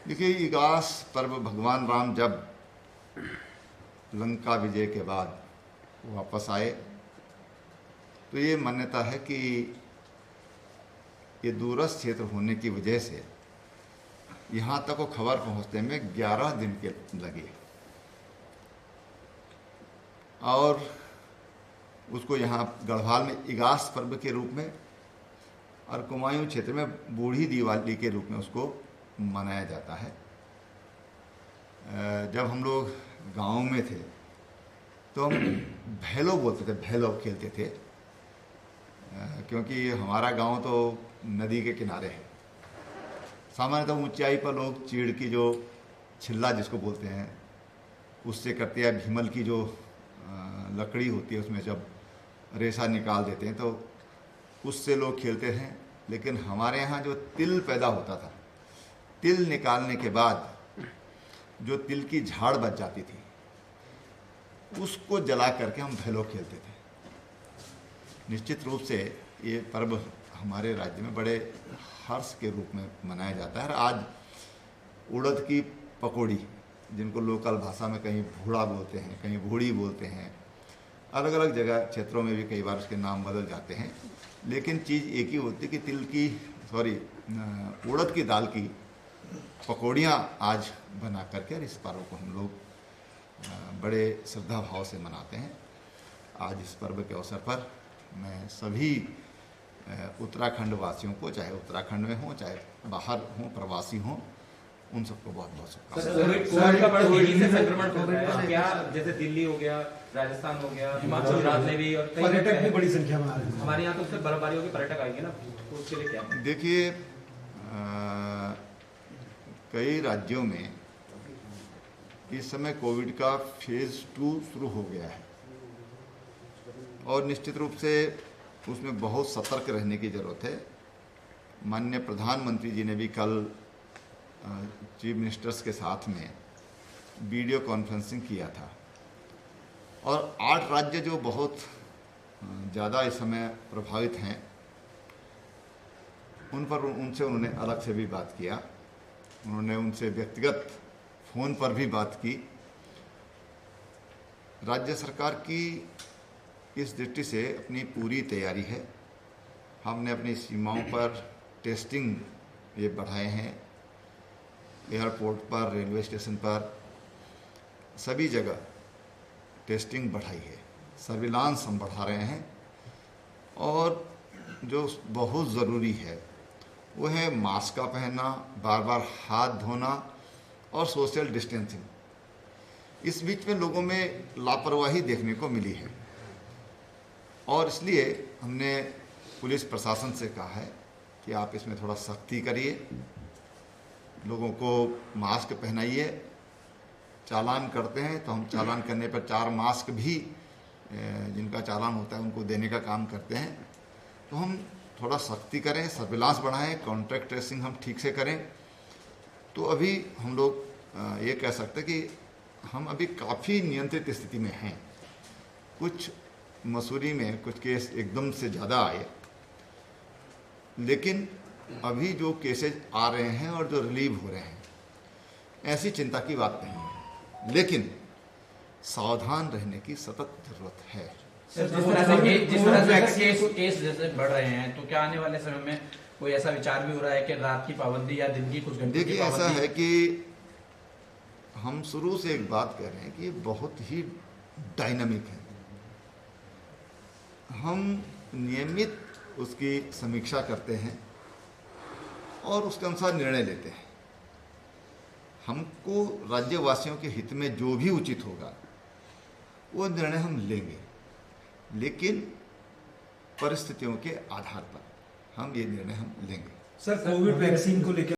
देखिए, इगास पर्व भगवान राम जब लंका विजय के बाद वापस आए तो ये मान्यता है कि ये दूरस्थ क्षेत्र होने की वजह से यहाँ तक वो खबर पहुँचने में 11 दिन के लगे और उसको यहाँ गढ़वाल में इगास पर्व के रूप में और कुमायूं क्षेत्र में बूढ़ी दिवाली के रूप में उसको मनाया जाता है। जब हम लोग गाँव में थे तो हम भैलो बोलते थे, भैलो खेलते थे, क्योंकि हमारा गांव तो नदी के किनारे है। सामान्यतः ऊंचाई पर लोग चीड़ की जो छिल्ला जिसको बोलते हैं उससे करते हैं, भीमल की जो लकड़ी होती है उसमें जब रेशा निकाल देते हैं तो उससे लोग खेलते हैं। लेकिन हमारे यहाँ जो तिल पैदा होता था, तिल निकालने के बाद जो तिल की झाड़ बच जाती थी उसको जला करके हम भैलो खेलते थे। निश्चित रूप से ये पर्व हमारे राज्य में बड़े हर्ष के रूप में मनाया जाता है। आज उड़द की पकौड़ी, जिनको लोकल भाषा में कहीं भूड़ा बोलते हैं, कहीं भूड़ी बोलते हैं, अलग अलग जगह क्षेत्रों में भी कई बार उसके नाम बदल जाते हैं, लेकिन चीज़ एक ही होती है कि उड़द की दाल की पकौड़ियाँ आज बना करके और इस पर्व को हम लोग बड़े श्रद्धा भाव से मनाते हैं। आज इस पर्व के अवसर पर मैं सभी उत्तराखंड वासियों को, चाहे उत्तराखंड में हों चाहे बाहर हों, प्रवासी हों, उन सबको बहुत बहुत शुभकामनाएं। का बड़ा तेजी से संक्रमण हो रहा है क्या? जैसे दिल्ली हो गया, राजस्थान हो गया, हिमाचल गुजरात में भी, और पर्यटक भी बड़ी संख्या में आ रहे हैं। हमारे यहाँ तो उससे बर्फबारी होगी, पर्यटक आएंगे ना, तो उसके लिए क्या? देखिए, कई राज्यों में इस समय कोविड का फेज 2 शुरू हो गया है और निश्चित रूप से उसमें बहुत सतर्क रहने की ज़रूरत है। माननीय प्रधानमंत्री जी ने भी कल चीफ मिनिस्टर्स के साथ में वीडियो कॉन्फ्रेंसिंग किया था और 8 राज्य जो बहुत ज़्यादा इस समय प्रभावित हैं उनसे उन्होंने अलग से भी बात किया। उन्होंने उनसे व्यक्तिगत फ़ोन पर भी बात की। राज्य सरकार की इस दृष्टि से अपनी पूरी तैयारी है। हमने अपनी सीमाओं पर टेस्टिंग ये बढ़ाए हैं, एयरपोर्ट पर, रेलवे स्टेशन पर, सभी जगह टेस्टिंग बढ़ाई है, सर्विलांस हम बढ़ा रहे हैं और जो बहुत ज़रूरी है वो है मास्क का पहनना, बार बार हाथ धोना और सोशल डिस्टेंसिंग। इस बीच में लोगों में लापरवाही देखने को मिली है और इसलिए हमने पुलिस प्रशासन से कहा है कि आप इसमें थोड़ा सख्ती करिए, लोगों को मास्क पहनाइए। चालान करते हैं तो हम चालान करने पर 4 मास्क भी जिनका चालान होता है उनको देने का काम करते हैं। तो हम थोड़ा सख्ती करें, सर्विलांस बढ़ाएं, कॉन्टैक्ट ट्रेसिंग हम ठीक से करें। तो अभी हम लोग ये कह सकते हैं कि हम अभी काफ़ी नियंत्रित स्थिति में हैं। कुछ मसूरी में कुछ केस एकदम से ज़्यादा आए, लेकिन अभी जो केसेज आ रहे हैं और जो रिलीव हो रहे हैं, ऐसी चिंता की बात नहीं है, लेकिन सावधान रहने की सतत जरूरत है। जिस तरह से केस जैसे बढ़ रहे हैं, तो क्या आने वाले समय में कोई ऐसा विचार भी हो रहा है कि रात की पाबंदी या दिन की कुछ घंटे? देखिए, ऐसा है कि हम शुरू से एक बात कर रहे हैं कि बहुत ही डायनामिक है। हम नियमित उसकी समीक्षा करते हैं और उसके अनुसार निर्णय लेते हैं। हमको राज्यवासियों के हित में जो भी उचित होगा वो निर्णय हम लेंगे, लेकिन परिस्थितियों के आधार पर हम ये निर्णय हम लेंगे। सर, कोविड वैक्सीन को लेकर